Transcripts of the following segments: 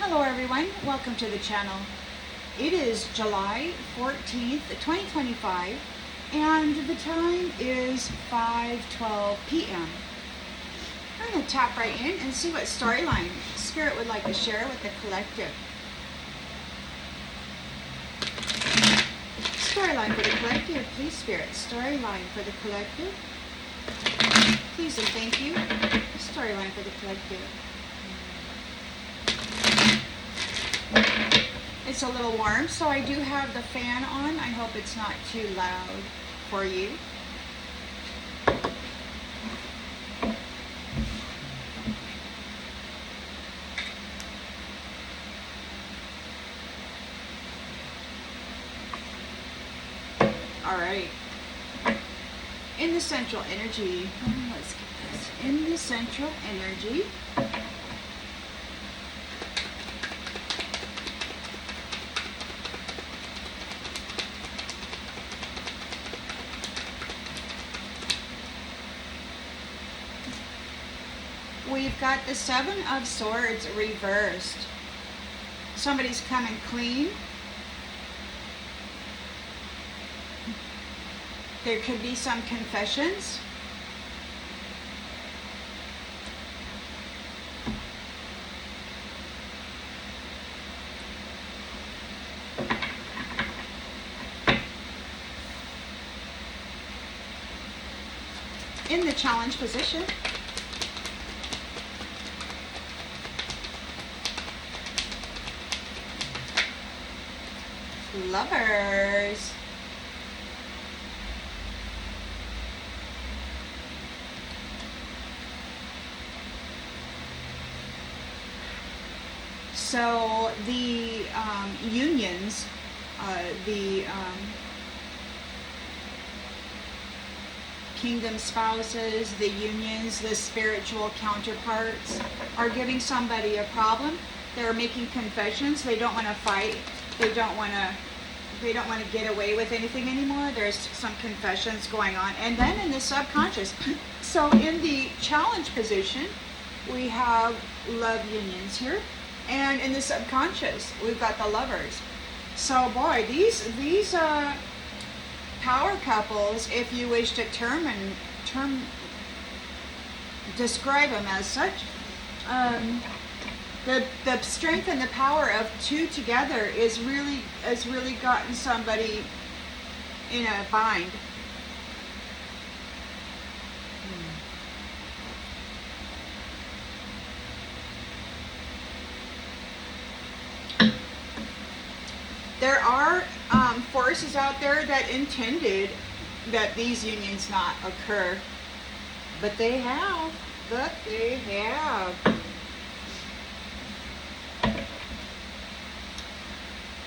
Hello everyone, welcome to the channel. It is July 14th, 2025, and the time is 5:12 p.m. I'm going to tap right in and see what storyline Spirit would like to share with the collective. Storyline for the collective, please Spirit. Storyline for the collective. Please and thank you. Storyline for the collective. It's a little warm, so I do have the fan on. I hope it's not too loud for you. All right. In the central energy, let's get this. In the central energy, we've got the Seven of Swords reversed. Somebody's coming clean. There could be some confessions. In the challenge position, Lovers. So the unions, the kingdom spouses, the unions, the spiritual counterparts are giving somebody a problem. They're making confessions. They don't want to fight. They don't want to get away with anything anymore. There's some confessions going on. And then in the subconscious, so in the challenge position, we have love unions here. And in the subconscious, we've got the lovers. So boy, these power couples, if you wish to describe them as such, the strength and the power of two together has really gotten somebody in a bind. There are forces out there that intended that these unions not occur, but they have.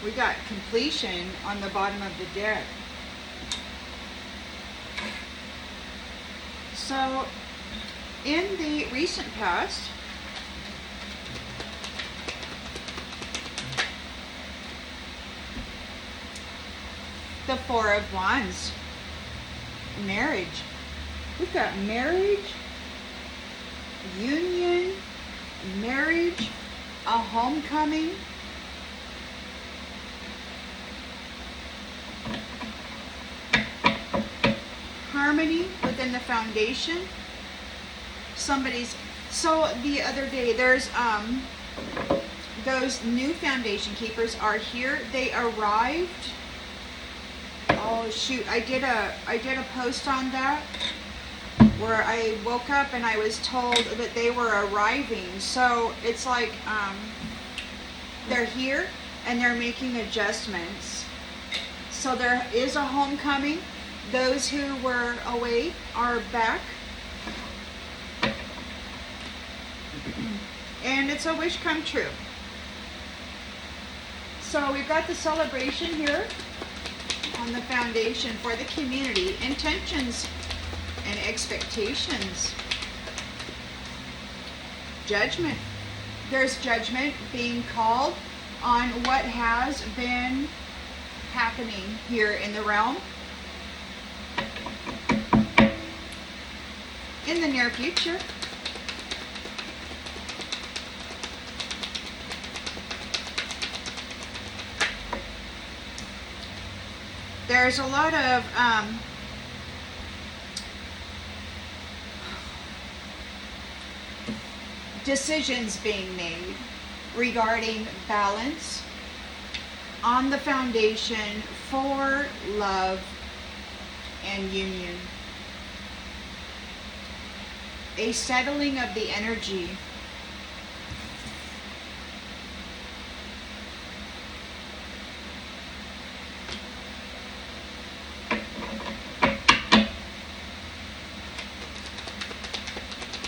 We got completion on the bottom of the deck. So, in the recent past, the Four of Wands, marriage. We've got marriage, union, marriage, a homecoming, harmony within the foundation. So the other day, there's those new foundation keepers are here. They arrived. Oh shoot, I did a post on that where I woke up and I was told that they were arriving. So it's like they're here and they're making adjustments. So there is a homecoming. Those who were away are back. And it's a wish come true. So we've got the celebration here on the foundation for the community, intentions and expectations. Judgment. There's judgment being called on what has been happening here in the realm. In the near future. There's a lot of decisions being made regarding balance on the foundation for love and union. A settling of the energy.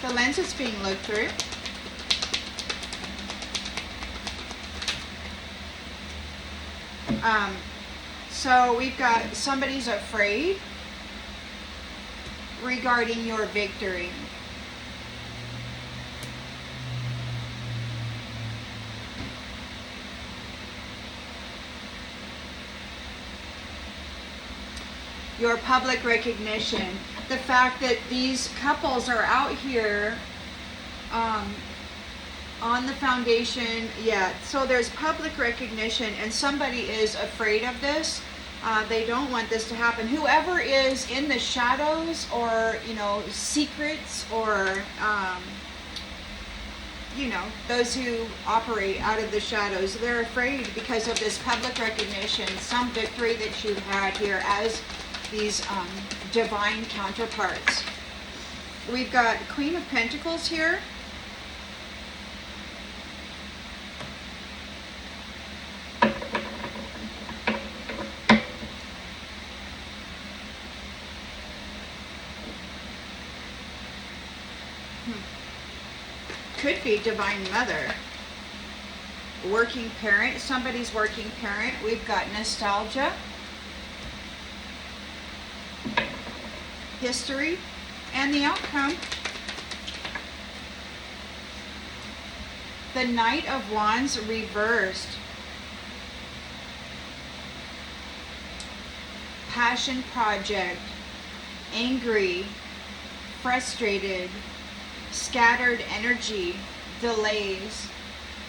The lens is being looked through. So we've got somebody's afraid regarding your victory. Your public recognition. The fact that these couples are out here on the foundation, yeah, so there's public recognition and somebody is afraid of this. They don't want this to happen. Whoever is in the shadows or, you know, secrets or, you know, those who operate out of the shadows, they're afraid because of this public recognition, some victory that you've had here as these divine counterparts. We've got Queen of Pentacles here. Could be Divine Mother. Working parent, somebody's working parent. We've got Nostalgia. History. And the outcome. The Knight of Wands reversed. Passion project. Angry. Frustrated. Scattered energy, delays.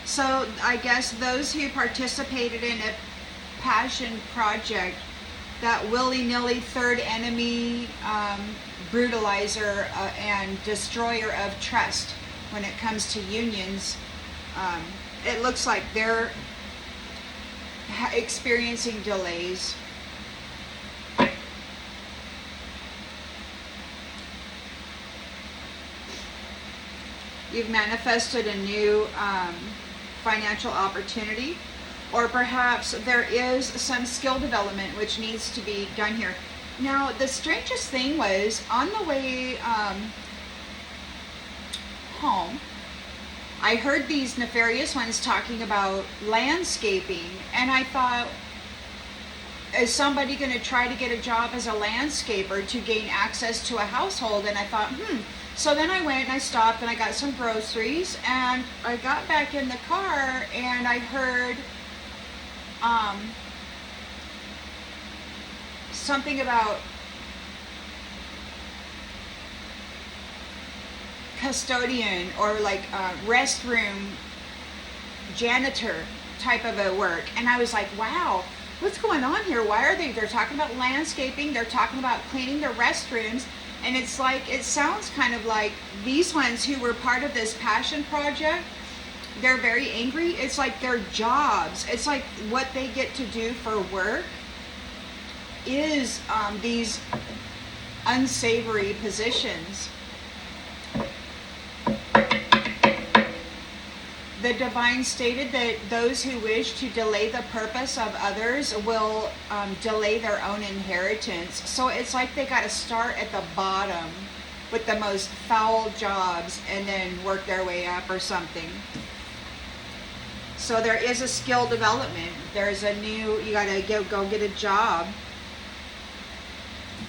So I guess those who participated in a passion project, that willy-nilly third enemy, brutalizer and destroyer of trust when it comes to unions, it looks like they're experiencing delays. You've manifested a new financial opportunity, or perhaps there is some skill development which needs to be done here. Now, the strangest thing was on the way home, I heard these nefarious ones talking about landscaping, and I thought, is somebody going to try to get a job as a landscaper to gain access to a household? And I thought, So then I went and I stopped and I got some groceries, and I got back in the car and I heard something about custodian or like restroom janitor type of a work. And I was like, wow, what's going on here? Why are they're talking about landscaping, they're talking about cleaning their restrooms. And it's like, it sounds kind of like these ones who were part of this passion project, they're very angry. It's like their jobs, it's like what they get to do for work is these unsavory positions. The divine stated that those who wish to delay the purpose of others will delay their own inheritance. So it's like they got to start at the bottom with the most foul jobs and then work their way up or something. So there is a skill development. There's a new, you got to go get a job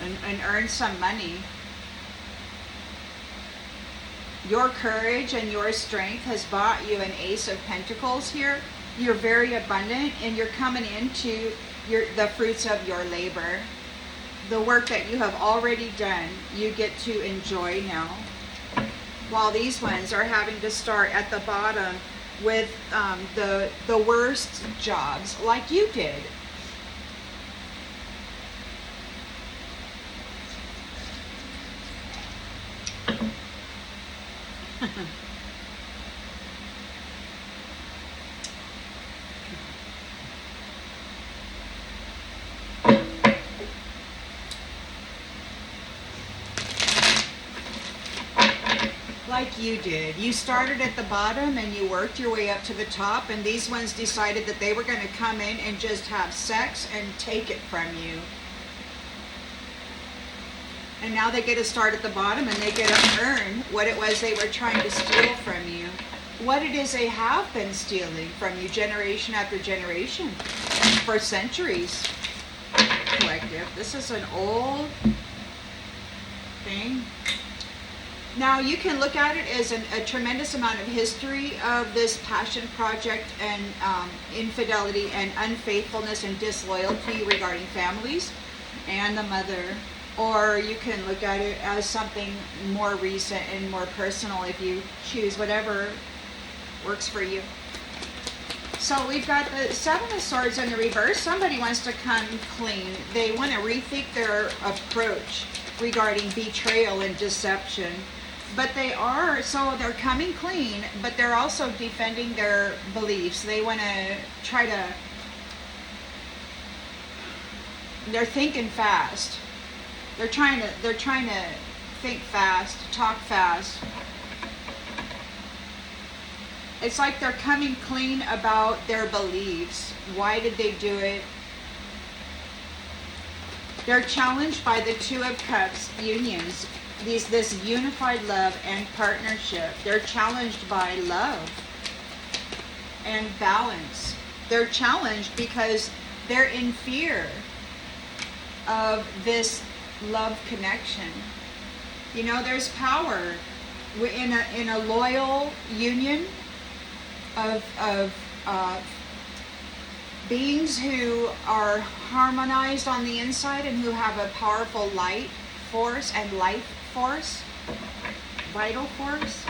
and earn some money. Your courage and your strength has bought you an Ace of Pentacles here. You're very abundant and you're coming into the fruits of your labor. The work that you have already done, you get to enjoy now. While these ones are having to start at the bottom with the worst jobs like you did. Like you did. You started at the bottom and you worked your way up to the top, and these ones decided that they were going to come in and just have sex and take it from you. And now they get to start at the bottom and they get to earn what it was they were trying to steal from you. What it is they have been stealing from you generation after generation for centuries. Collective. This is an old thing. Now you can look at it as a tremendous amount of history of this passion project and infidelity and unfaithfulness and disloyalty regarding families and the mother. Or you can look at it as something more recent and more personal if you choose whatever works for you. So we've got the Seven of Swords in the reverse. Somebody wants to come clean. They want to rethink their approach regarding betrayal and deception. But they're coming clean, but they're also defending their beliefs. They want to try to, they're thinking fast. They're trying to think fast, talk fast. It's like they're coming clean about their beliefs. Why did they do it? They're challenged by the Two of Cups unions. This unified love and partnership. They're challenged by love and balance. They're challenged because they're in fear of this love connection. You know, there's power in a loyal union of beings who are harmonized on the inside and who have a powerful light force and life force, vital force.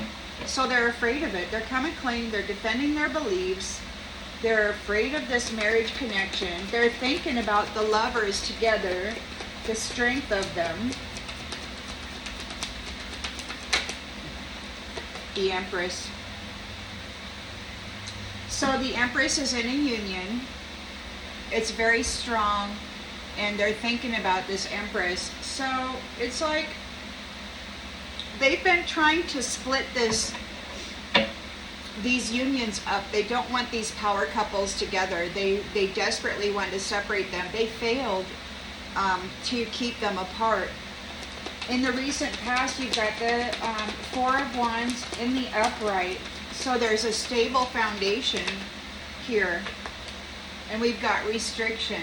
So they're afraid of it. They're coming clean. They're defending their beliefs. They're afraid of this marriage connection. They're thinking about the lovers together, the strength of them. The Empress. So the Empress is in a union. It's very strong, and they're thinking about this Empress. So it's like they've been trying to split these unions up. They don't want these power couples together. They desperately want to separate them. They failed to keep them apart. In the recent past, you've got the Four of Wands in the upright. So there's a stable foundation here. And we've got restriction.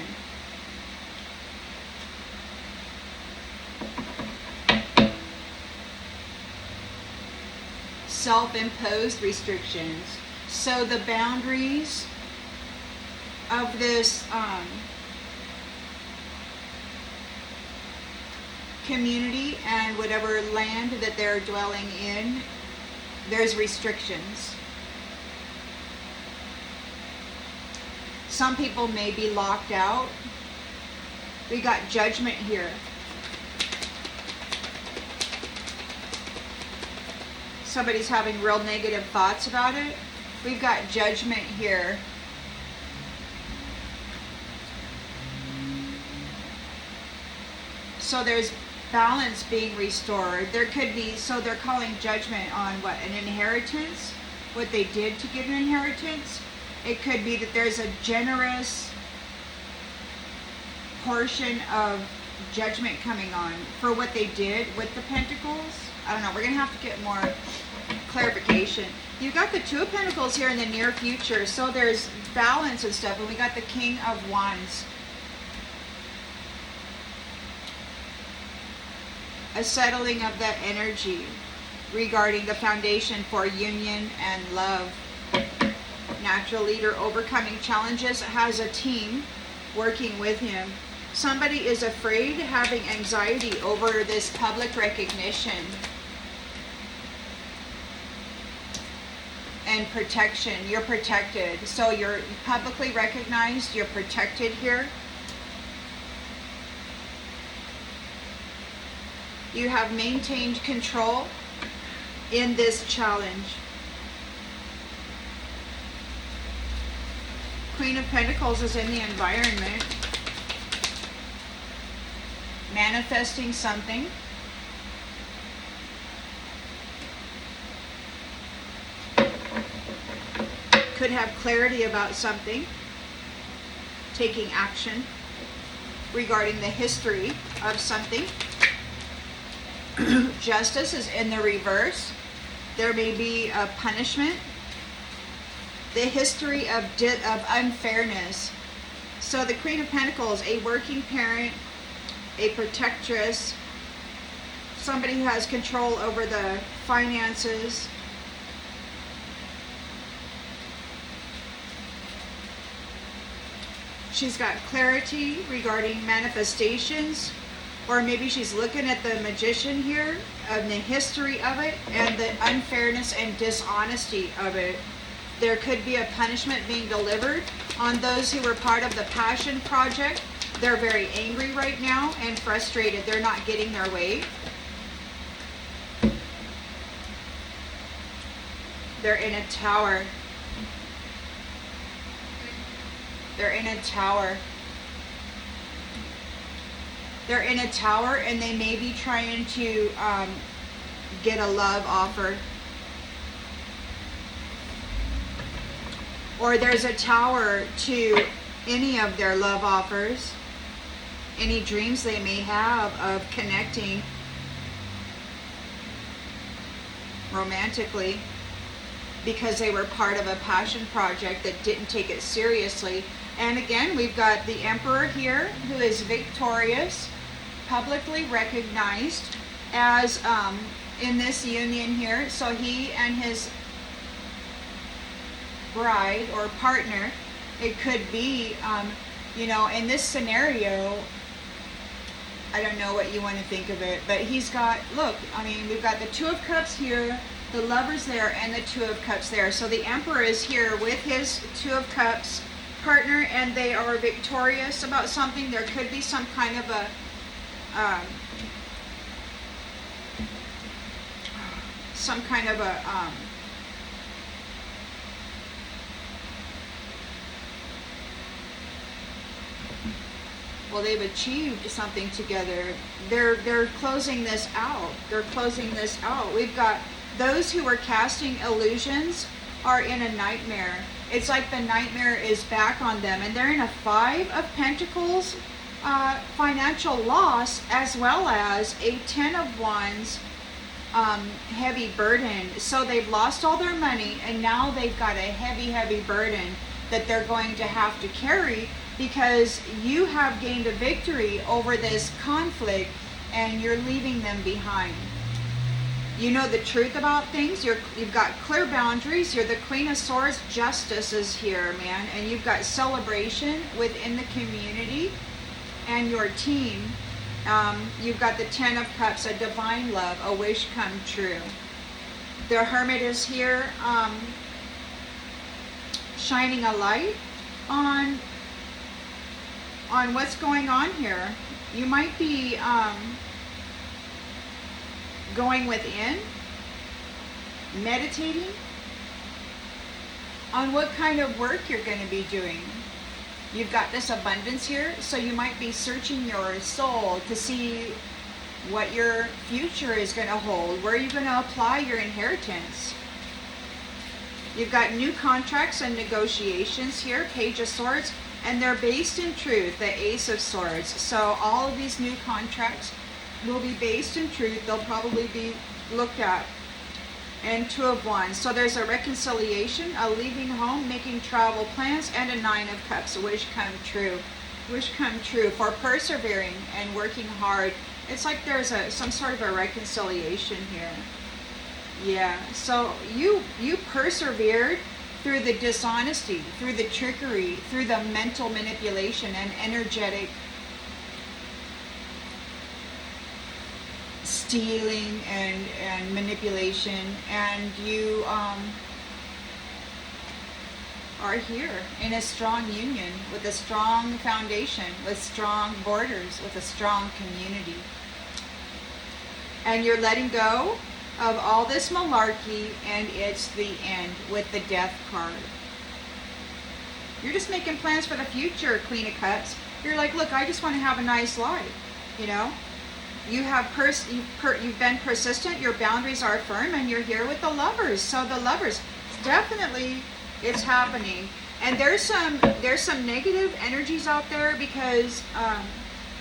Self-imposed restrictions. So the boundaries of this community and whatever land that they're dwelling in, there's restrictions. Some people may be locked out. We got Judgment here. Somebody's having real negative thoughts about it. We've got Judgment here. So there's balance being restored. There could be, so they're calling Judgment on what? An inheritance? What they did to get an inheritance? It could be that there's a generous portion of judgment coming on for what they did with the Pentacles. I don't know. We're going to have to get more clarification. You've got the Two of Pentacles here in the near future. So there's balance and stuff. And we got the King of Wands. A settling of that energy regarding the foundation for union and love. Natural leader overcoming challenges, has a team working with him. Somebody is afraid, having anxiety over this public recognition and protection. You're protected. So you're publicly recognized, you're protected here. You have maintained control in this challenge. Queen of Pentacles is in the environment, manifesting something. Could have clarity about something, taking action regarding the history of something. Justice is in the reverse. There may be a punishment. The history of unfairness. So the Queen of Pentacles, a working parent, a protectress, somebody who has control over the finances. She's got clarity regarding manifestations, or maybe she's looking at the Magician here and the history of it and the unfairness and dishonesty of it. There could be a punishment being delivered on those who were part of the Passion Project. They're very angry right now and frustrated. They're not getting their way. They're in a tower. They're in a tower. They're in a tower, and they may be trying to get a love offer. Or there's a tower to any of their love offers, any dreams they may have of connecting romantically, because they were part of a passion project that didn't take it seriously. And again, we've got the Emperor here, who is victorious, publicly recognized as in this union here. So he and his bride or partner, it could be, in this scenario, I don't know what you want to think of it, but he's got, look, we've got the Two of Cups here, the Lovers there, and the Two of Cups there. So the Emperor is here with his Two of Cups partner, and they are victorious about something. There could be some kind of a well, they've achieved something together. They're closing this out. They're closing this out. We've got those who are casting illusions are in a nightmare. It's like the nightmare is back on them, and they're in a Five of Pentacles financial loss, as well as a Ten of Wands heavy burden. So they've lost all their money, and now they've got a heavy burden that they're going to have to carry, because you have gained a victory over this conflict and you're leaving them behind. You know the truth about things. You've got clear boundaries. You're the Queen of Swords. Justice is here, man. And you've got celebration within the community and your team. You've got the Ten of Cups, a divine love, a wish come true. The Hermit is here, shining a light on what's going on here. You might be going within, meditating on what kind of work you're going to be doing. You've got this abundance here, so you might be searching your soul to see what your future is going to hold, where you're going to apply your inheritance. You've got new contracts and negotiations here, Page of Swords, and they're based in truth, the Ace of Swords. So all of these new contracts will be based in truth. They'll probably be looked at. And Two of Wands. So there's a reconciliation, a leaving home, making travel plans, and a Nine of Cups, a wish come true. Wish come true for persevering and working hard. It's like there's some sort of a reconciliation here. Yeah, so you persevered through the dishonesty, through the trickery, through the mental manipulation and energetic stealing and manipulation, and you are here in a strong union with a strong foundation, with strong borders, with a strong community. And you're letting go of all this malarkey, and it's the end with the Death card. You're just making plans for the future, Queen of Cups. You're like, look, I just want to have a nice life, you know? You have you've been persistent, your boundaries are firm, and you're here with the Lovers. So the Lovers, definitely it's happening. And there's some negative energies out there because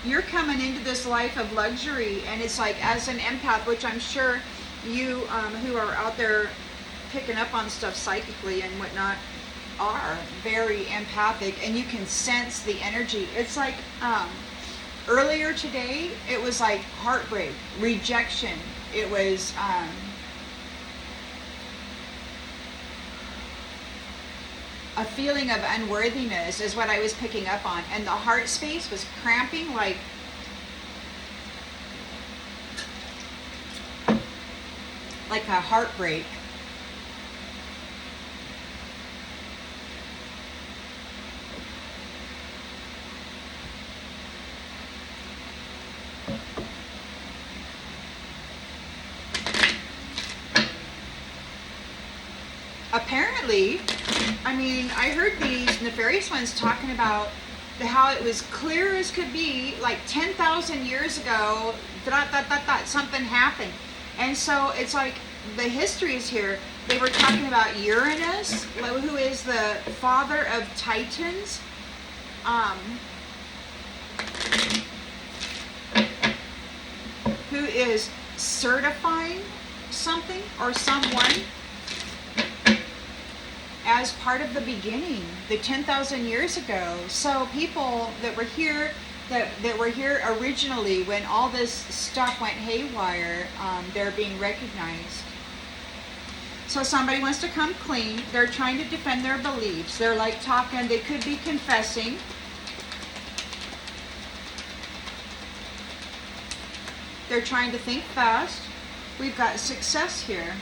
you're coming into this life of luxury, and it's like, as an empath, which I'm sure you who are out there picking up on stuff psychically and whatnot are very empathic, and you can sense the energy. It's like earlier today, it was like heartbreak, rejection. It was a feeling of unworthiness is what I was picking up on. And the heart space was cramping like a heartbreak. Apparently, I mean, I heard these nefarious ones talking about how it was clear as could be, like 10,000 years ago, something happened. And so it's like the history is here. They were talking about Uranus, who is the father of Titans. Who is certifying something or someone as part of the beginning, the 10,000 years ago. So people that were here, that were here originally when all this stuff went haywire, they're being recognized. So somebody wants to come clean. They're trying to defend their beliefs. They're like talking, they could be confessing. They're trying to think fast. We've got success here.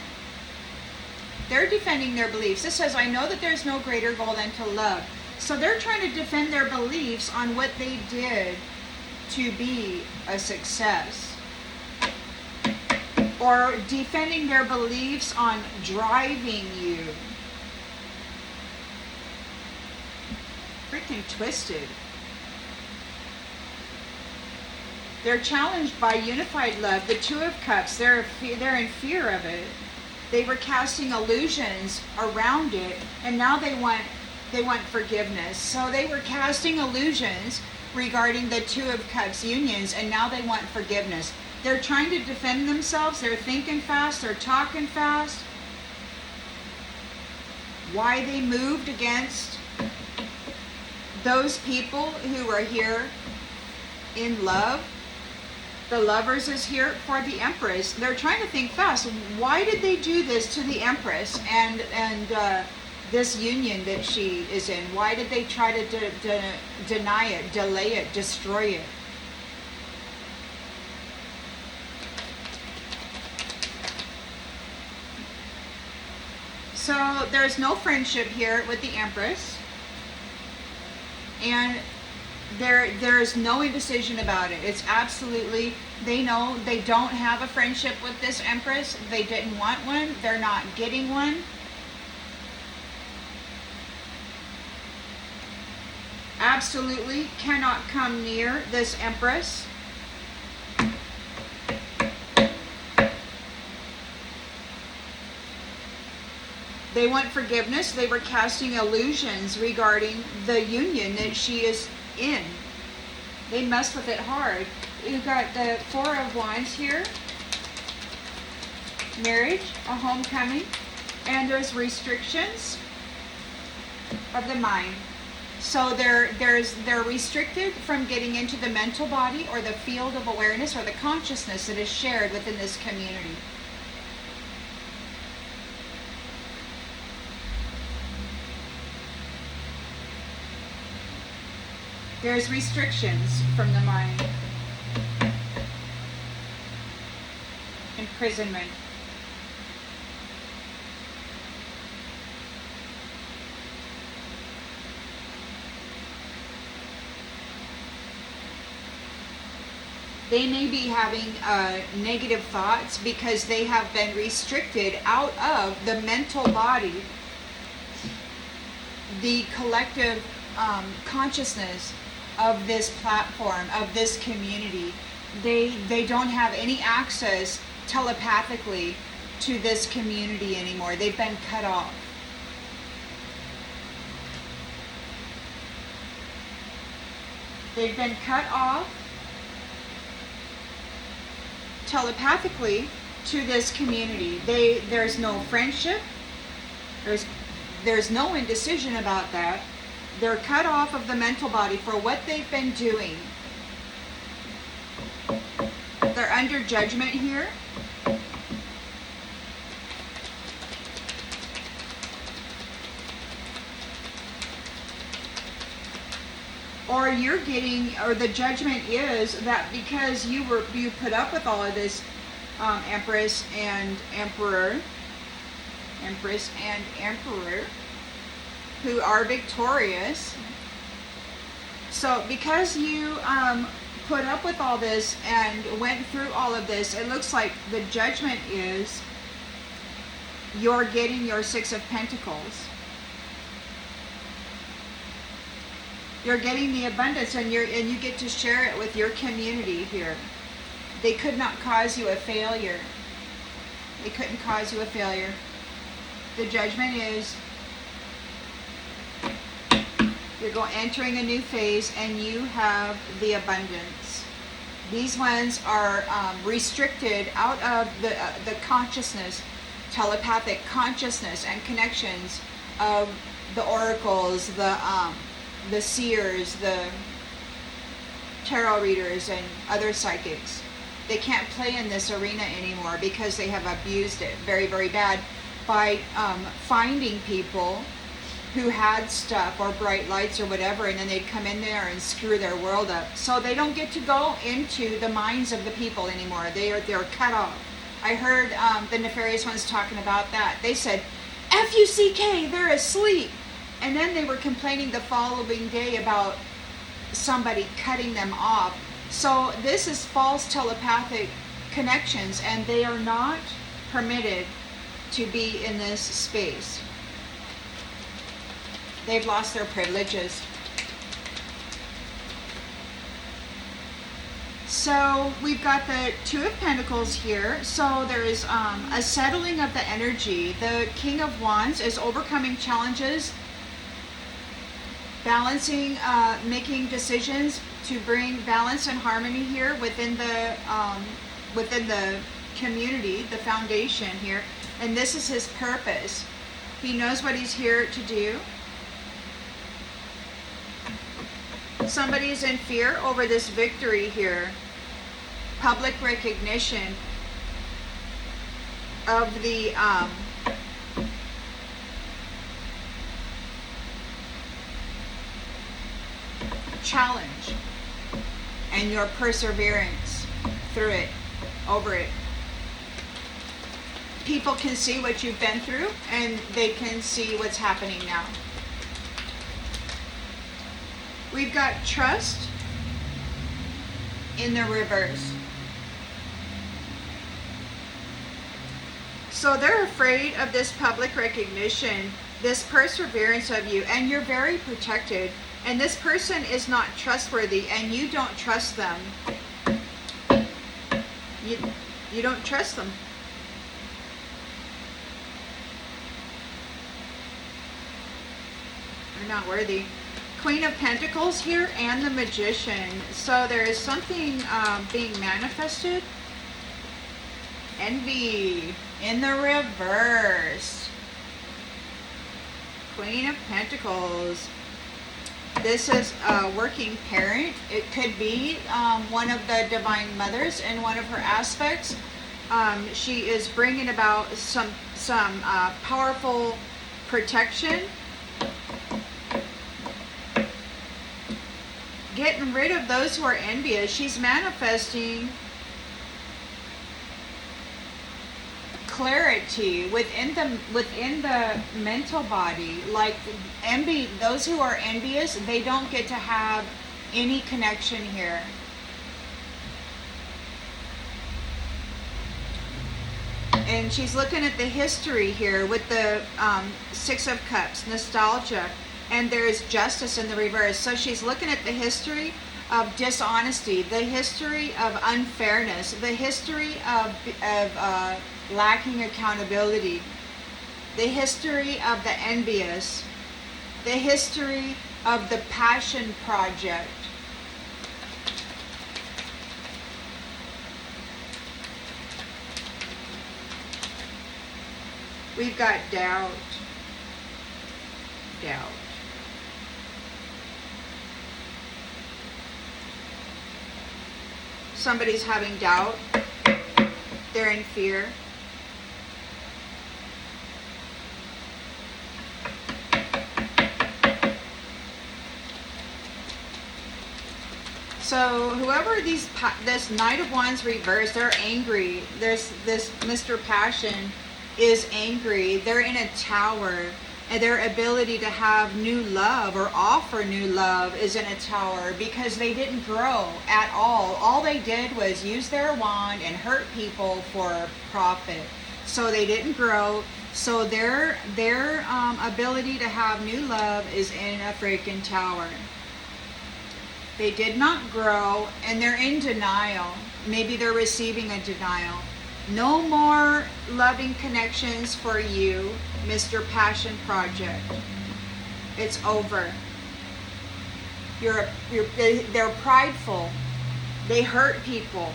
They're defending their beliefs. This says, I know that there's no greater goal than to love. So they're trying to defend their beliefs on what they did to be a success. Or defending their beliefs on driving you. Freaking twisted. They're challenged by unified love. The Two of Cups, they're in fear of it. They were casting illusions around it, and now they want forgiveness. So they were casting illusions regarding the Two of Cups unions, and now they want forgiveness. They're trying to defend themselves. They're thinking fast. They're talking fast. Why they moved against those people who are here in love. The Lovers is here for the Empress. They're trying to think fast. Why did they do this to the Empress and this union that she is in? Why did they try to deny it, delay it, destroy it? So there's no friendship here with the Empress. And there's no indecision about it. It's absolutely, they know they don't have a friendship with this Empress. They didn't want one. They're not getting one. Absolutely cannot come near this Empress. They want forgiveness. They were casting illusions regarding the union that she is in. They mess with it hard. You've got the Four of Wands here. Marriage, a homecoming, and there's restrictions of the mind. So they're restricted from getting into the mental body or the field of awareness or the consciousness that is shared within this community. There's restrictions from the mind. Imprisonment. They may be having negative thoughts because they have been restricted out of the mental body, the collective consciousness of this platform, of this community. They don't have any access telepathically to this community anymore. They've been cut off. They've been cut off telepathically to this community. There's no friendship. There's no indecision about that. They're cut off of the mental body for what they've been doing. They're under judgment here. Or you're getting, or the judgment is that because you put up with all of this, Empress and Emperor, who are victorious. So because you put up with all this and went through all of this, it looks like the judgment is you're getting your Six of Pentacles. You're getting the abundance, and you get to share it with your community here. They could not cause you a failure. They couldn't cause you a failure. The judgment is you're entering a new phase, and you have the abundance. These ones are restricted out of the consciousness, telepathic consciousness and connections of the oracles, the seers, the tarot readers, and other psychics. They can't play in this arena anymore because they have abused it very, very bad by finding people who had stuff or bright lights or whatever, and then they'd come in there and screw their world up. So they don't get to go into the minds of the people anymore. They're cut off. I heard the nefarious ones talking about that. They said, F-U-C-K, they're asleep. And then they were complaining the following day about somebody cutting them off. So this is false telepathic connections, and they are not permitted to be in this space. They've lost their privileges. So we've got the Two of Pentacles here. So there is a settling of the energy. The King of Wands is overcoming challenges, balancing, making decisions to bring balance and harmony here within the community, the foundation here. And this is his purpose. He knows what he's here to do. Somebody is in fear over this victory here. Public recognition of the challenge and your perseverance through it, over it. People can see what you've been through, and they can see what's happening now. We've got trust in the reverse. So they're afraid of this public recognition, this perseverance of you, and you're very protected. And this person is not trustworthy, and you don't trust them. You don't trust them. They're not worthy. Queen of Pentacles here and the Magician. So there is something being manifested. Envy in the reverse. Queen of Pentacles. This is a working parent. It could be one of the Divine Mothers in one of her aspects. She is bringing about some powerful protection. Getting rid of those who are envious. She's manifesting clarity within the mental body. Like envy, those who are envious, they don't get to have any connection here. And she's looking at the history here with the Six of Cups, nostalgia, and there's justice in the reverse. So she's looking at the history of dishonesty, the history of unfairness, the history of lacking accountability, the history of the envious, the history of the passion project. We've got doubt. Doubt. Somebody's having doubt. They're in fear. So whoever this Knight of Wands reverse, they're angry. There's this Mr. Passion is angry. They're in a tower, and their ability to have new love or offer new love is in a tower because they didn't grow at all. All they did was use their wand and hurt people for profit. So they didn't grow. So their ability to have new love is in a freaking tower. They did not grow, and they're in denial. Maybe they're receiving a denial. No more loving connections for you, Mr. Passion Project. It's over. They're prideful. They hurt people.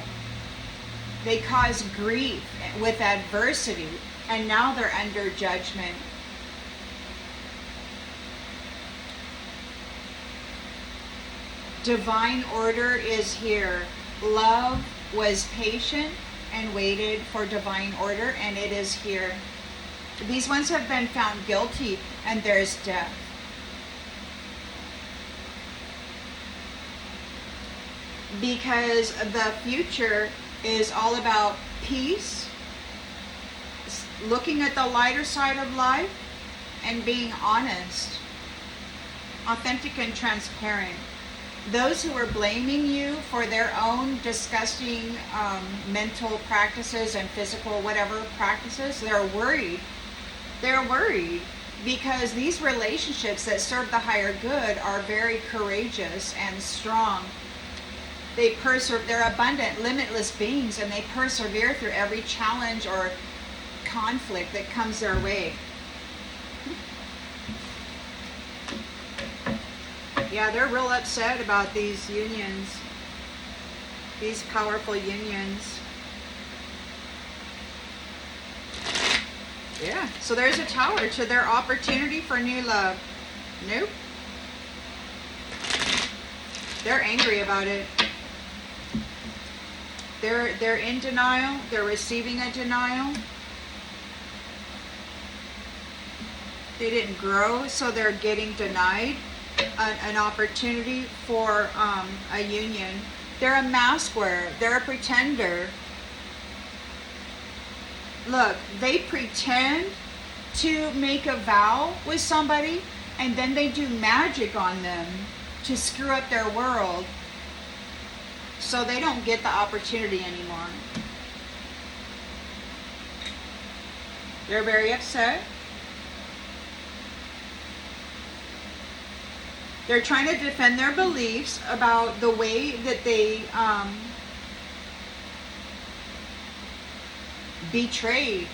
They cause grief with adversity, and now they're under judgment. Divine order is here. Love was patient and waited for divine order, and it is here. These ones have been found guilty, and there's death. Because the future is all about peace, looking at the lighter side of life, and being honest, authentic and transparent. Those who are blaming you for their own disgusting mental practices and physical whatever practices, they're worried. They're worried because these relationships that serve the higher good are very courageous and strong. They persevere. They're abundant, limitless beings, and they persevere through every challenge or conflict that comes their way. Yeah, they're real upset about these unions, these powerful unions. Yeah, so there's a tower to their opportunity for new love. Nope. They're angry about it. They're in denial. They're receiving a denial. They didn't grow, so they're getting denied an opportunity for a union. They're a mask wearer. They're a pretender. Look, they pretend to make a vow with somebody, and then they do magic on them to screw up their world, so they don't get the opportunity anymore. They're very upset. They're trying to defend their beliefs about the way that they betrayed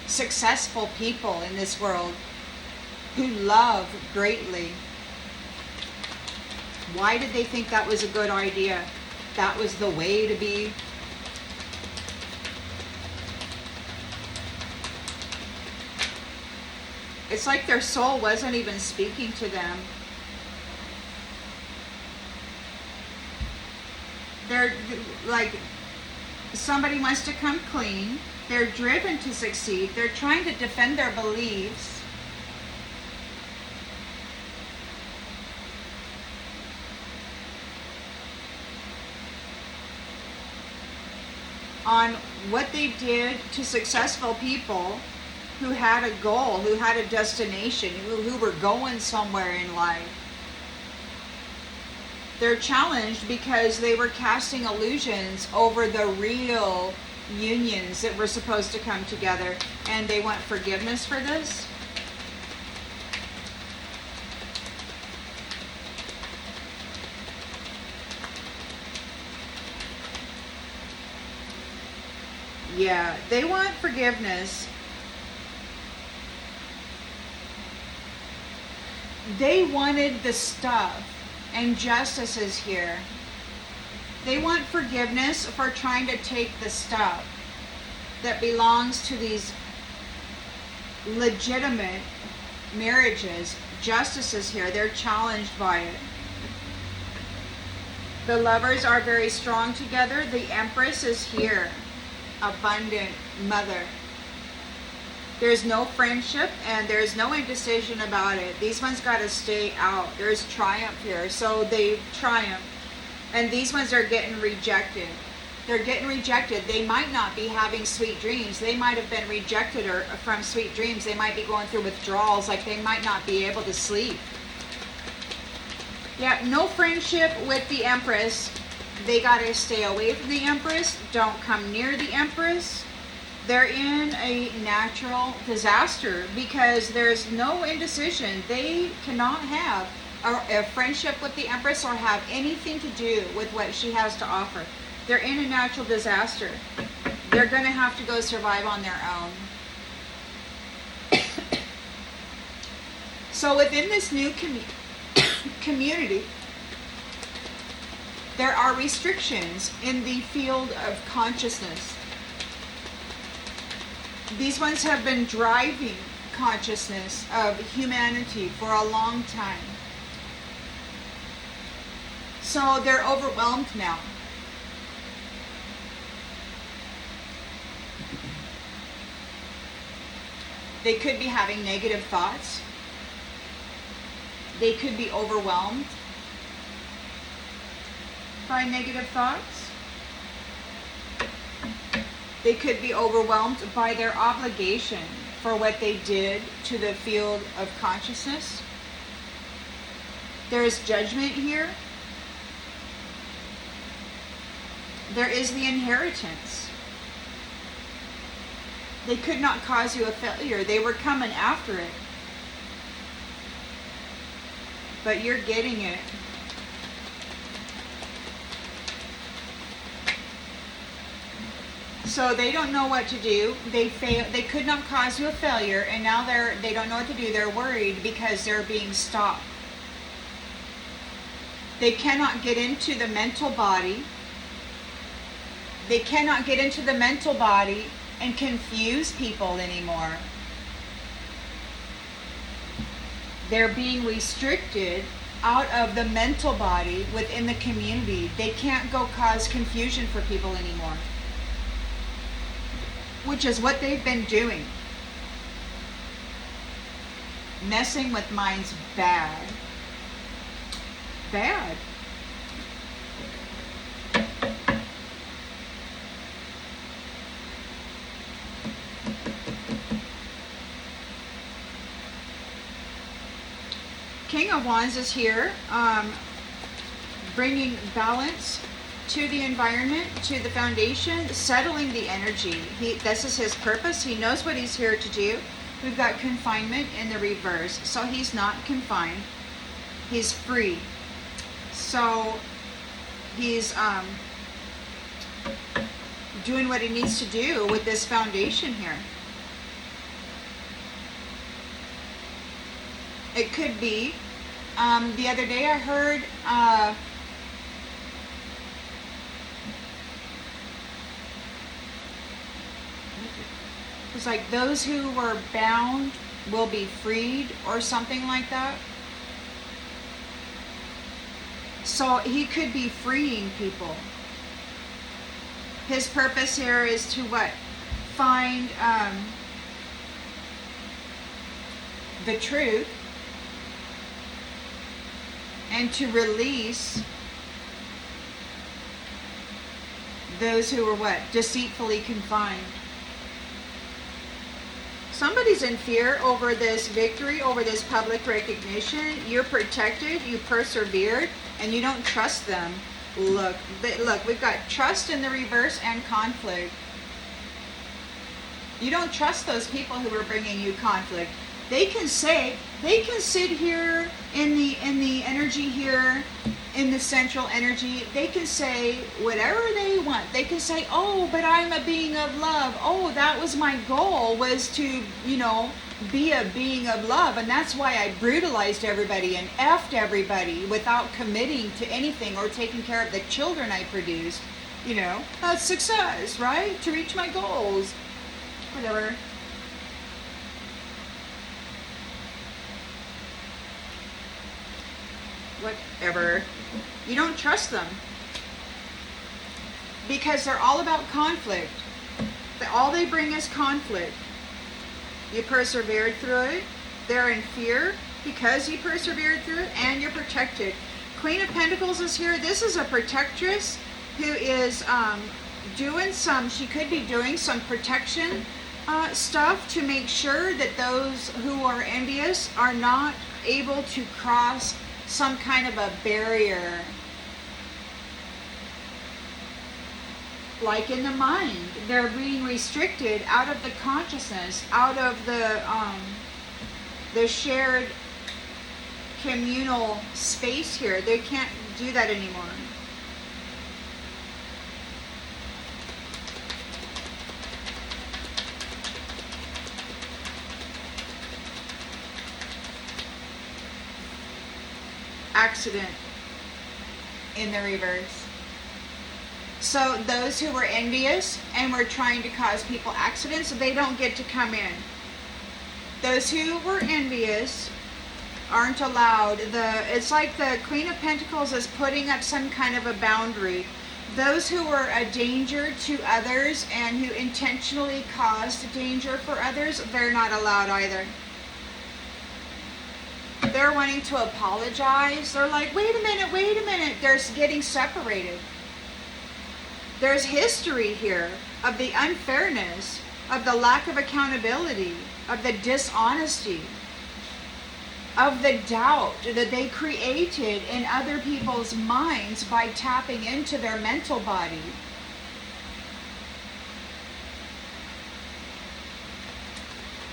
successful people in this world who love greatly. Why did they think that was a good idea? That was the way to be. It's like their soul wasn't even speaking to them. They're like, somebody wants to come clean. They're driven to succeed. They're trying to defend their beliefs. On what they did to successful people who had a goal, who had a destination, who were going somewhere in life. They're challenged because they were casting illusions over the real unions that were supposed to come together, and they want forgiveness for this. Yeah, they want forgiveness. They wanted the stuff, and justice is here. They want forgiveness for trying to take the stuff that belongs to these legitimate marriages. Justice is here. They're challenged by it. The lovers are very strong together. The Empress is here. Abundant mother. There's no friendship and there's no indecision about it. These ones got to stay out. There's triumph here. So they triumph. And these ones are getting rejected. They're getting rejected. They might not be having sweet dreams. They might have been rejected or from sweet dreams. They might be going through withdrawals. Like they might not be able to sleep. Yeah, no friendship with the Empress. They got to stay away from the Empress. Don't come near the Empress. They're in a natural disaster because there's no indecision. They cannot have a friendship with the Empress or have anything to do with what she has to offer. They're in a natural disaster. They're going to have to go survive on their own. So within this new community, there are restrictions in the field of consciousness. These ones have been driving consciousness of humanity for a long time. So they're overwhelmed now. They could be having negative thoughts. They could be overwhelmed by negative thoughts. They could be overwhelmed by their obligation for what they did to the field of consciousness. There is judgment here. There is the inheritance. They could not cause you a failure. They were coming after it. But you're getting it. So they don't know what to do. They could not cause you a failure, and now they don't know what to do. They're worried because they're being stopped. They cannot get into the mental body. They cannot get into the mental body and confuse people anymore. They're being restricted out of the mental body within the community. They can't go cause confusion for people anymore, which is what they've been doing. Messing with minds bad. Bad. King of Wands is here, bringing balance to the environment, to the foundation, settling the energy. This is his purpose. He knows what he's here to do. We've got confinement in the reverse. So he's not confined. He's free. So he's doing what he needs to do with this foundation here. It could be, the other day I heard, it's like those who were bound will be freed or something like that. So he could be freeing people. His purpose here is to what? Find the truth and to release those who were what? Deceitfully confined. Somebody's in fear over this victory, over this public recognition. You're protected, you persevered, and you don't trust them. Look, we've got trust in the reverse and conflict. You don't trust those people who are bringing you conflict. They can sit here in the energy here, in the central energy. They can say whatever they want. They can say, oh, but I'm a being of love. Oh, that was my goal, was to, be a being of love. And that's why I brutalized everybody and effed everybody without committing to anything or taking care of the children I produced. That's success, right? To reach my goals. Whatever. Whatever. You don't trust them. Because they're all about conflict. All they bring is conflict. You persevered through it. They're in fear because you persevered through it, and you're protected. Queen of Pentacles is here. This is a protectress who is she could be doing some protection stuff to make sure that those who are envious are not able to cross some kind of a barrier. Like in the mind, they're being restricted out of the consciousness, out of the shared communal space here. They can't do that anymore. Accident in the reverse. So those who were envious and were trying to cause people accidents, they don't get to come in. Those who were envious aren't allowed. It's like the Queen of Pentacles is putting up some kind of a boundary. Those who were a danger to others and who intentionally caused danger for others, they're not allowed either. They're wanting to apologize. They're like, wait a minute. They're getting separated. There's history here of the unfairness, of the lack of accountability, of the dishonesty, of the doubt that they created in other people's minds by tapping into their mental body.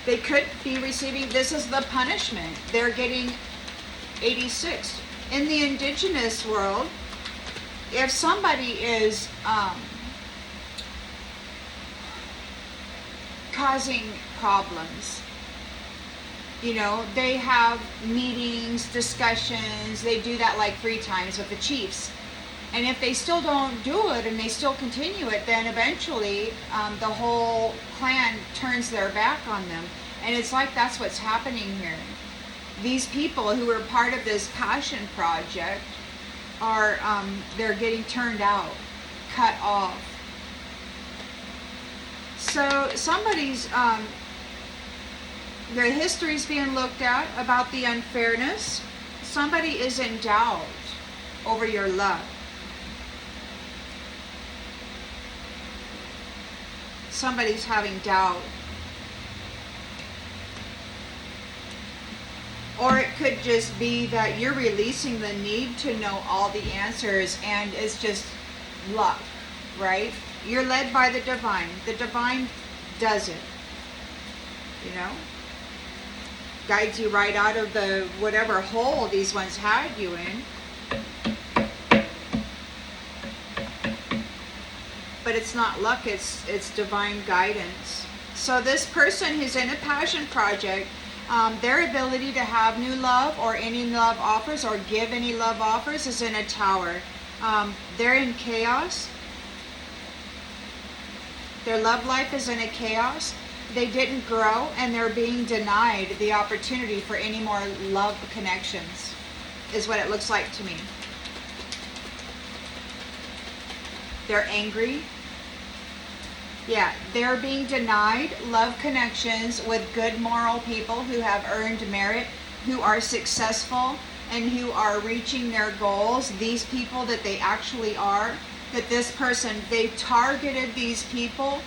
They could be receiving, this is the punishment. They're getting 86. In the indigenous world, if somebody is causing problems, they have meetings, discussions, they do that like 3 times with the chiefs. And if they still don't do it and they still continue it, then eventually the whole clan turns their back on them. And it's like that's what's happening here. These people who were part of this passion project are they're getting turned out, cut off. So somebody's their history's being looked at about the unfairness. Somebody is in doubt over your love. Somebody's having doubt. Or it could just be that you're releasing the need to know all the answers and it's just luck, right? You're led by the divine. The divine does it, guides you right out of the whatever hole these ones had you in. But it's not luck, it's divine guidance. So this person who's in a passion project, their ability to have new love or any love offers or give any love offers is in a tower. They're in chaos. Their love life is in a chaos. They didn't grow and they're being denied the opportunity for any more love connections, is what it looks like to me. They're angry. Yeah, they're being denied love connections with good moral people who have earned merit, who are successful, and who are reaching their goals. These people that they actually are, that this person, they targeted these people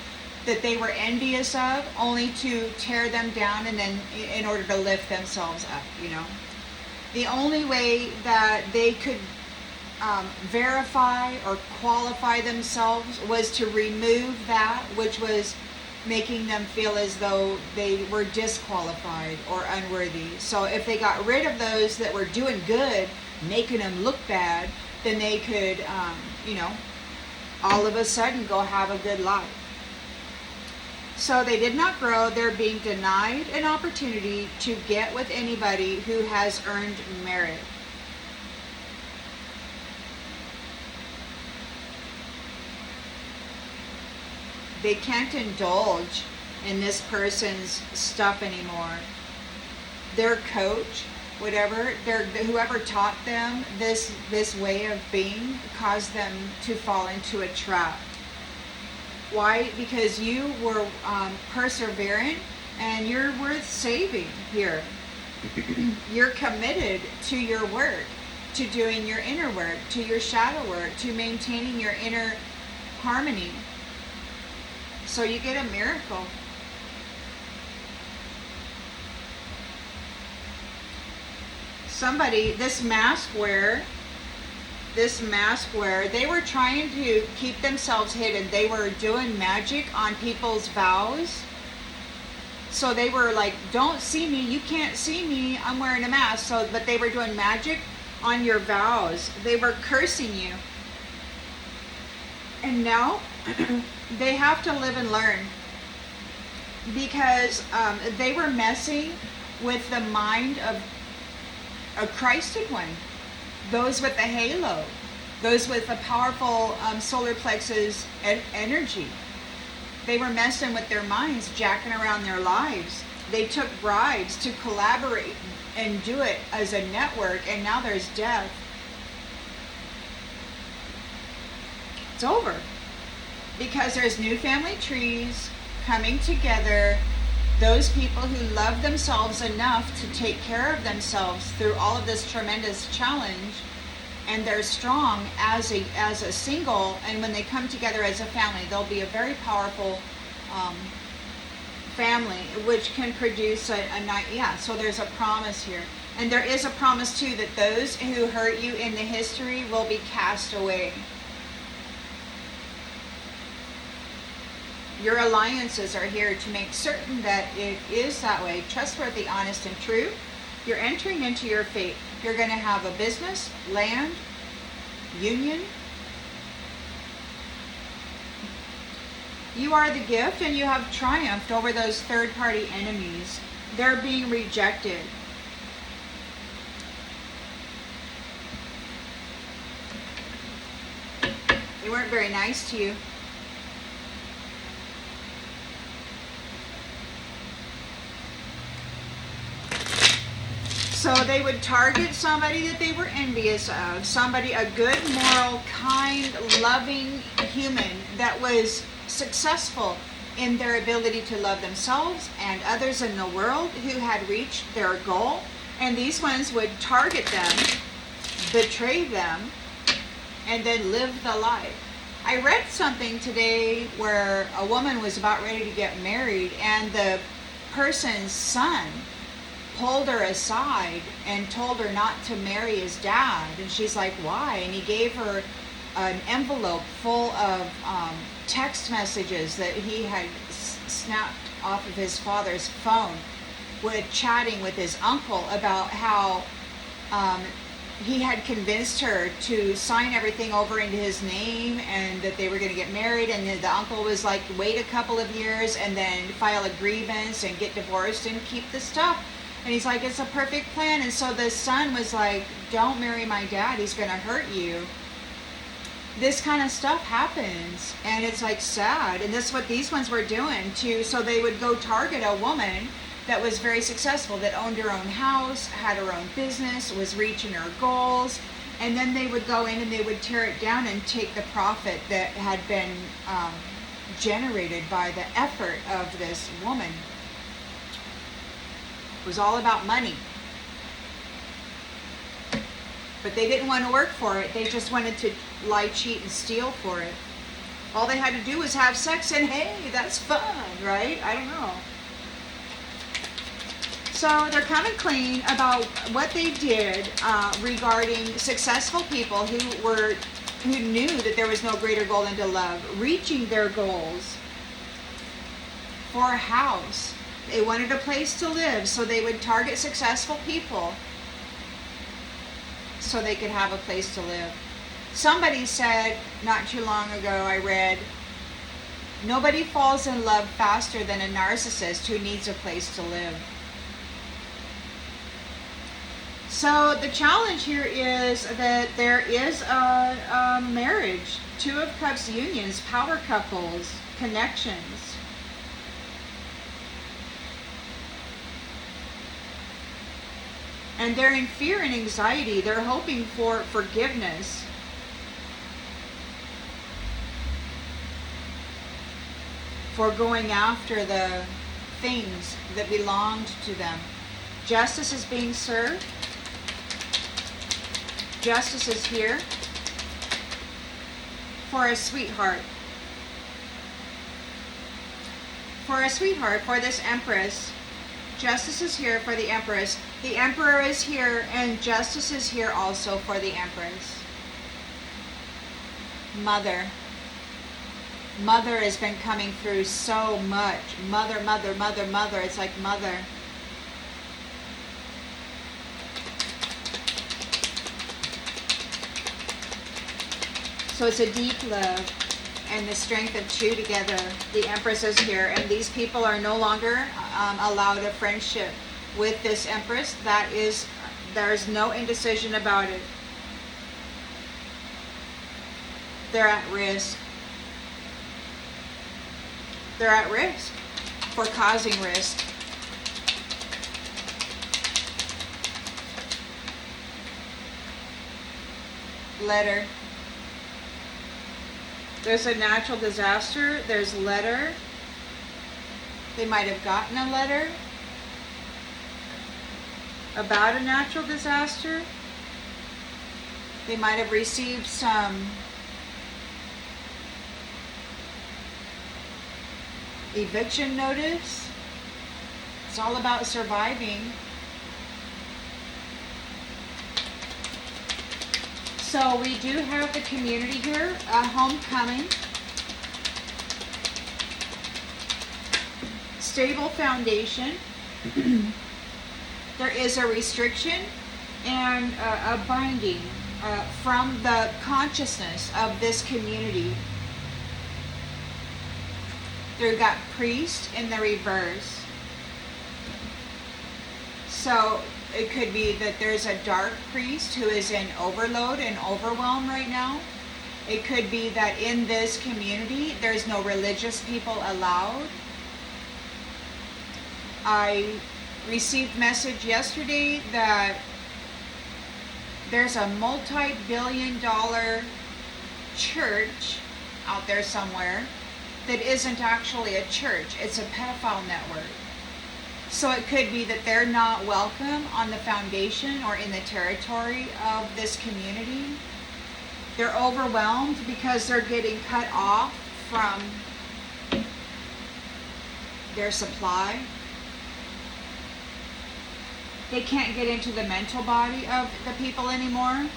that they were envious of only to tear them down and then in order to lift themselves up, The only way that they could verify or qualify themselves was to remove that which was making them feel as though they were disqualified or unworthy. So if they got rid of those that were doing good, making them look bad, then they could, all of a sudden go have a good life. So they did not grow. They're being denied an opportunity to get with anybody who has earned merit. They can't indulge in this person's stuff anymore. Their coach, whoever taught them this way of being, caused them to fall into a trap. Why? Because you were perseverant and you're worth saving here. You're committed to your work, to doing your inner work, to your shadow work, to maintaining your inner harmony. So you get a miracle. This mask wearer, they were trying to keep themselves hidden. They were doing magic on people's vows. So they were like, don't see me, you can't see me, I'm wearing a mask. But they were doing magic on your vows. They were cursing you. And now they have to live and learn, because they were messing with the mind of a Christed one, those with the halo, those with the powerful solar plexus energy. They were messing with their minds, jacking around their lives. They took bribes to collaborate and do it as a network, and now there's death. It's over. Because there's new family trees coming together. Those people who love themselves enough to take care of themselves through all of this tremendous challenge, and they're strong as a single, and when they come together as a family, they'll be a very powerful family, which can produce so there's a promise here. And there is a promise too that those who hurt you in the history will be cast away. Your alliances are here to make certain that it is that way, trustworthy, honest, and true. You're entering into your fate. You're going to have a business, land, union. You are the gift, and you have triumphed over those third-party enemies. They're being rejected. They weren't very nice to you. So they would target somebody that they were envious of, a good, moral, kind, loving human that was successful in their ability to love themselves and others in the world who had reached their goal. And these ones would target them, betray them, and then live the life. I read something today where a woman was about ready to get married, and the person's son pulled her aside and told her not to marry his dad. And she's like, why? And he gave her an envelope full of text messages that he had snapped off of his father's phone, with chatting with his uncle about how he had convinced her to sign everything over into his name and that they were going to get married. And the uncle was like, wait a couple of years and then file a grievance and get divorced and keep the stuff. And he's like, it's a perfect plan. And so the son was like, don't marry my dad, he's going to hurt you. This kind of stuff happens, and it's like sad. And that's what these ones were doing too. So they would go target a woman that was very successful, that owned her own house, had her own business, was reaching her goals. And then they would go in and they would tear it down and take the profit that had been generated by the effort of this woman. It was all about money. But they didn't want to work for it. They just wanted to lie, cheat, and steal for it. All they had to do was have sex, and hey, that's fun, right? I don't know. So they're coming clean about what they did regarding successful people who knew that there was no greater goal than to love, reaching their goals. for a house. They wanted a place to live, so they would target successful people so they could have a place to live. Somebody said not too long ago, I read, nobody falls in love faster than a narcissist who needs a place to live. So the challenge here is that there is a marriage, Two of Cups unions, power couples, connections. And they're in fear and anxiety. They're hoping for forgiveness. For going after the things that belonged to them. Justice is being served. Justice is here for a sweetheart. For a sweetheart, for this Empress. Justice is here for the Empress. The Emperor is here, and justice is here also for the Empress. Mother. Mother has been coming through so much. Mother, mother, mother, mother. It's like mother. So it's a deep love and the strength of two together. The Empress is here, and these people are no longer allowed a friendship with this Empress. There's no indecision about it. They're at risk. They're at risk for causing risk. Letter. There's a natural disaster. There's letter. They might have gotten a letter about a natural disaster. They might have received some eviction notice. It's all about surviving. So we do have the community here, a homecoming, stable foundation. There is a restriction and a binding from the consciousness of this community. They've got priest in the reverse. So it could be that there's a dark priest who is in overload and overwhelm right now. It could be that in this community, there's no religious people allowed. I received message yesterday that there's a multi-billion-dollar church out there somewhere that isn't actually a church. It's a pedophile network. So it could be that they're not welcome on the foundation or in the territory of this community. They're overwhelmed because they're getting cut off from their supply. They can't get into the mental body of the people anymore.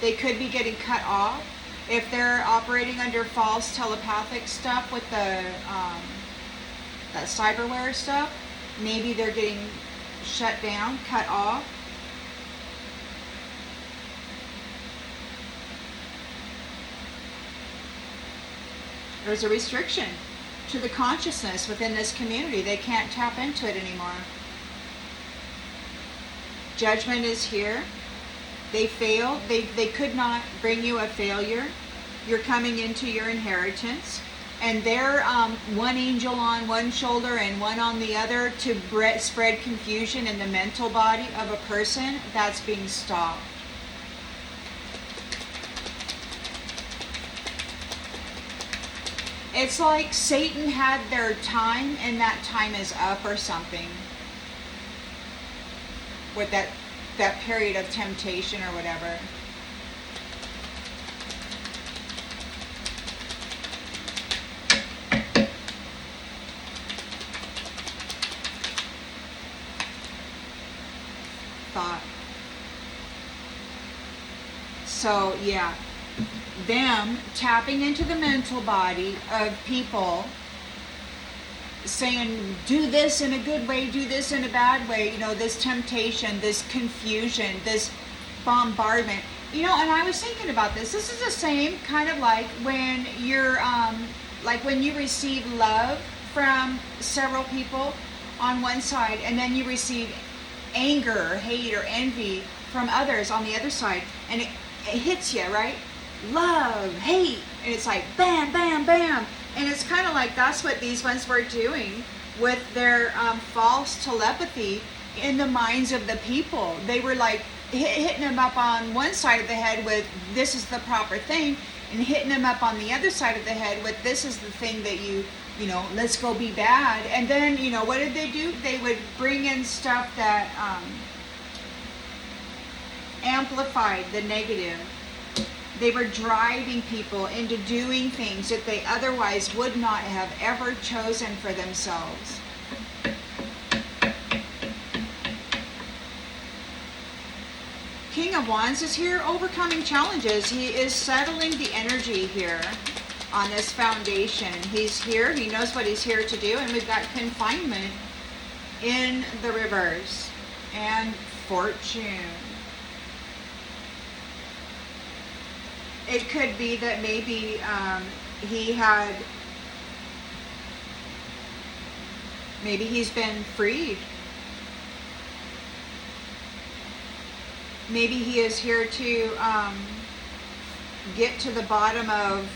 They could be getting cut off. If they're operating under false telepathic stuff with the that cyberware stuff, maybe they're getting shut down, cut off. There's a restriction to the consciousness within this community. They can't tap into it anymore. Judgment is here. They failed. They could not bring you a failure. You're coming into your inheritance. And they're one angel on one shoulder and one on the other to spread confusion in the mental body of a person. That's being stopped. It's like Satan had their time and that time is up or something. With that period of temptation or whatever. Thought. So yeah, them tapping into the mental body of people saying, do this in a good way, do this in a bad way, you know, this temptation, this confusion, this bombardment. You know, and I was thinking about this. This is the same kind of like when you're, like when you receive love from several people on one side, and then you receive anger or hate or envy from others on the other side, and it hits you, right? Love, hate, and it's like bam, bam, bam. And it's kind of like that's what these ones were doing with their false telepathy in the minds of the people. They were like hitting them up on one side of the head with this is the proper thing, and hitting them up on the other side of the head with this is the thing that you know, let's go be bad. And then, you know, what did they do? They would bring in stuff that amplified the negative. They were driving people into doing things that they otherwise would not have ever chosen for themselves. King of Wands is here overcoming challenges. He is settling the energy here on this foundation. He's here. He knows what he's here to do. And we've got confinement in the reverse. And fortune. It could be that maybe maybe he's been freed. Maybe he is here to get to the bottom of,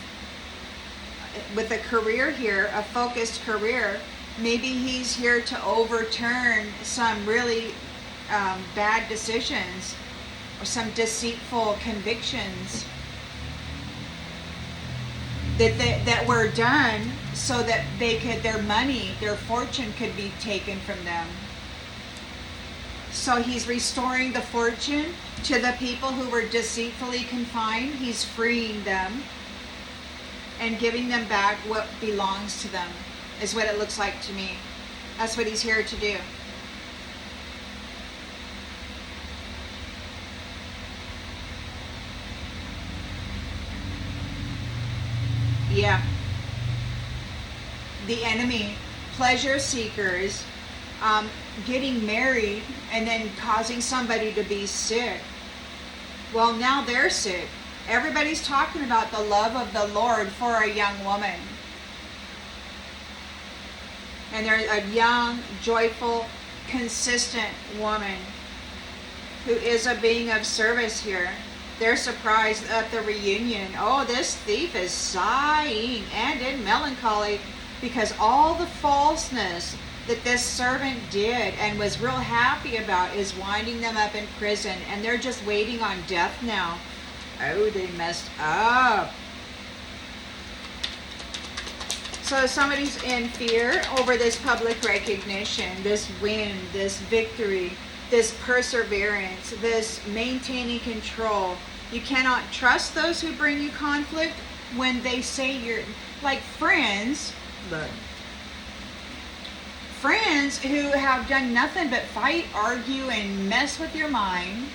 with a career here, a focused career. Maybe he's here to overturn some really bad decisions or some deceitful convictions that were done so that they could, their money, their fortune could be taken from them. So he's restoring the fortune to the people who were deceitfully confined. He's freeing them and giving them back what belongs to them, is what it looks like to me. That's what he's here to do. Yeah. The enemy, pleasure seekers, getting married and then causing somebody to be sick. Well, now they're sick. Everybody's talking about the love of the Lord for a young woman. And there's a young, joyful, consistent woman who is a being of service here. They're surprised at the reunion. Oh, this thief is sighing and in melancholy because all the falseness that this servant did and was real happy about is winding them up in prison, and they're just waiting on death now. Oh, they messed up. So somebody's in fear over this public recognition, this win, this victory, this perseverance, this maintaining control. You cannot trust those who bring you conflict when they say you're like friends. Look. Friends who have done nothing but fight, argue, and mess with your mind.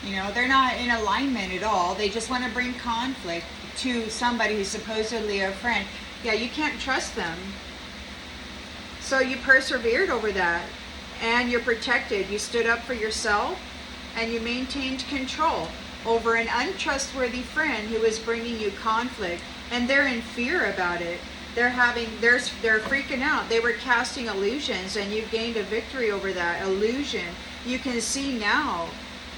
You know, they're not in alignment at all. They just want to bring conflict to somebody who's supposedly a friend. Yeah, you can't trust them. So you persevered over that. And you're protected. You stood up for yourself, and you maintained control over an untrustworthy friend who is bringing you conflict, and they're in fear about it. They're freaking out. They were casting illusions, and you've gained a victory over that illusion. You can see now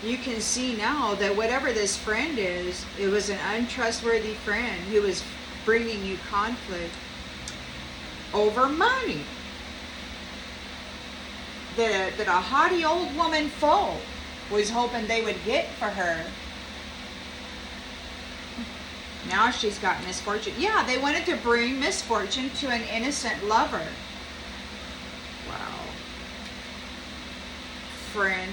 that whatever this friend is, it was an untrustworthy friend who was bringing you conflict over money. That a haughty old woman foe was hoping they would get for her. Now she's got misfortune. Yeah, they wanted to bring misfortune to an innocent lover. Wow. Friend.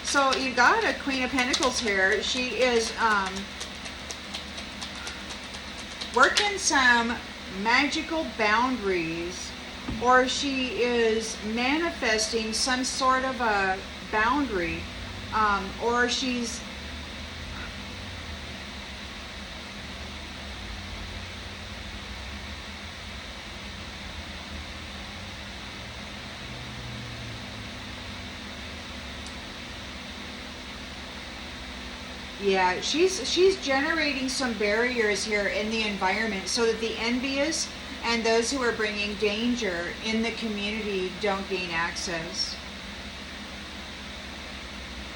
So you've got a Queen of Pentacles here. She is working some magical boundaries, or she is manifesting some sort of a boundary, or she's Yeah, she's generating some barriers here in the environment so that the envious and those who are bringing danger in the community don't gain access.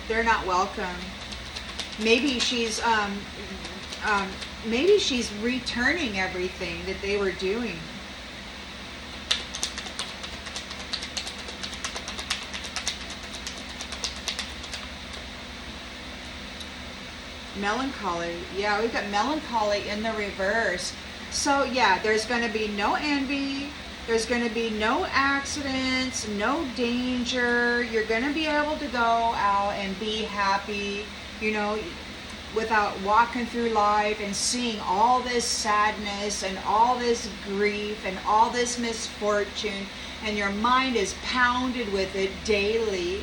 They're not welcome. Maybe she's maybe she's returning everything that they were doing. Melancholy. Yeah, we've got melancholy in the reverse. So yeah, there's going to be no envy. There's going to be no accidents, no danger. You're going to be able to go out and be happy, you know, without walking through life and seeing all this sadness and all this grief and all this misfortune, and your mind is pounded with it daily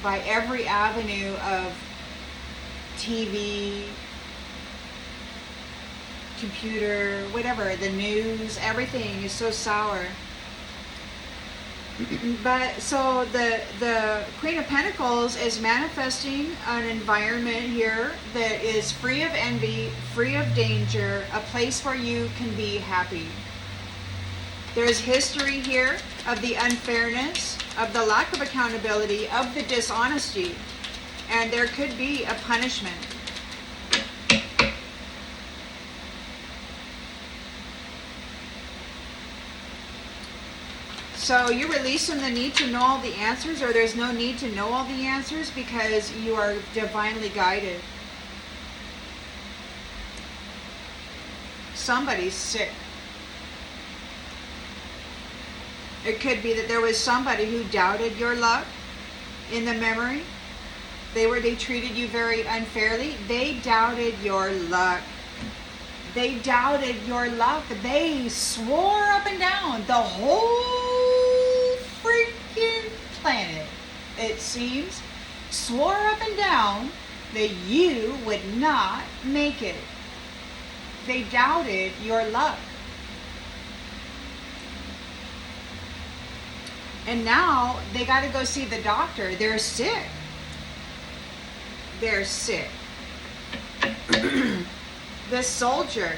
by every avenue of TV, computer, whatever, the news, everything is so sour. But so the Queen of Pentacles is manifesting an environment here that is free of envy, free of danger, a place where you can be happy. There's history here of the unfairness, of the lack of accountability, of the dishonesty, and there could be a punishment. So you're releasing the need to know all the answers, or there's no need to know all the answers because you are divinely guided. Somebody's sick. It could be that there was somebody who doubted your luck in the memory. They treated you very unfairly. They doubted your luck. They doubted your luck. They swore up and down the whole freaking planet, it seems, swore up and down that you would not make it. They doubted your luck. And now they got to go see the doctor. They're sick. They're sick. The Soldier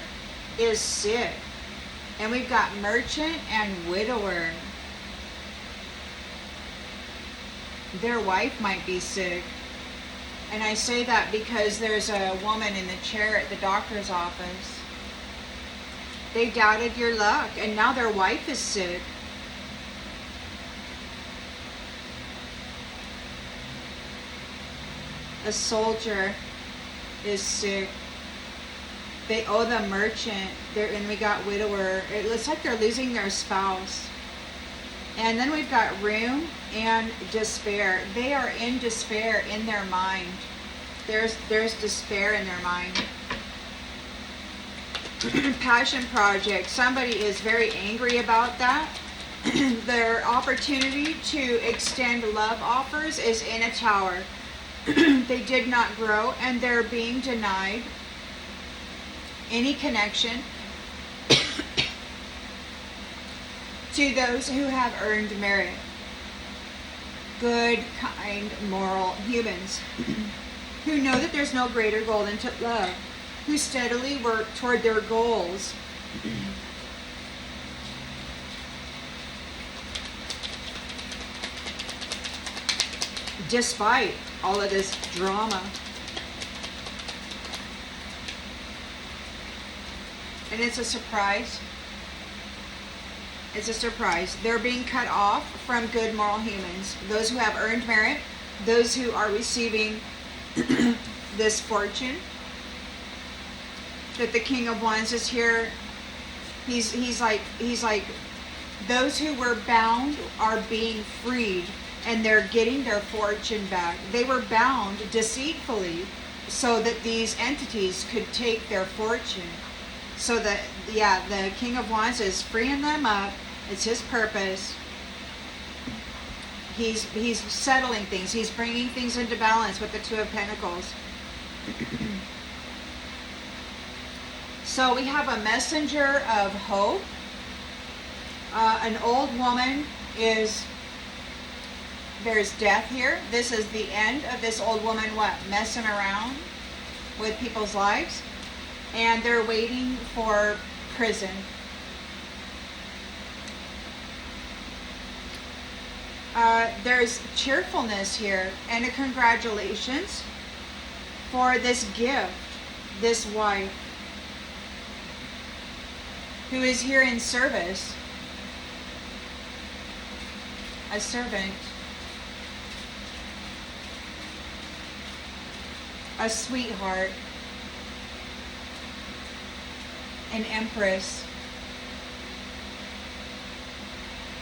is sick. And we've got Merchant and Widower. Their wife might be sick. And I say that because there's a woman in the chair at the doctor's office. They doubted your luck, and now their wife is sick. A soldier is sick. They owe the Merchant. And we got Widower. It looks like they're losing their spouse. And then we've got Room and Despair. They are in despair in their mind. There's despair in their mind. Passion Project. Somebody is very angry about that. Their opportunity to extend love offers is in a tower. They did not grow, and they're being denied any connection to those who have earned merit. Good, kind, moral humans who know that there's no greater goal than to love, who steadily work toward their goals. Despite all of this drama. And it's a surprise. It's a surprise. They're being cut off from good moral humans. Those who have earned merit. Those who are receiving this fortune. That the King of Wands is here. He's like, those who were bound are being freed. And they're getting their fortune back. They were bound deceitfully so that these entities could take their fortune. So that, yeah, the King of Wands is freeing them up. It's his purpose. He's settling things. He's bringing things into balance with the Two of Pentacles. So we have a messenger of hope. An old woman is there's death here. This is the end of this old woman, what, messing around with people's lives. And they're waiting for prison. There's cheerfulness here and a congratulations for this gift, this wife who is here in service, a servant, a sweetheart, an empress,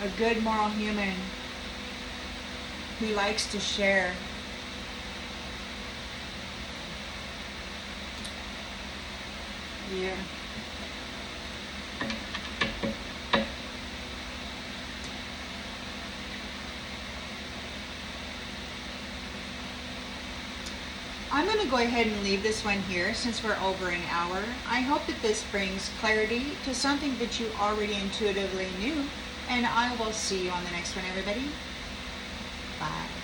a good moral human who likes to share. Yeah. I'm going to go ahead and leave this one here since we're over an hour. I hope that this brings clarity to something that you already intuitively knew. And I will see you on the next one, everybody. Bye.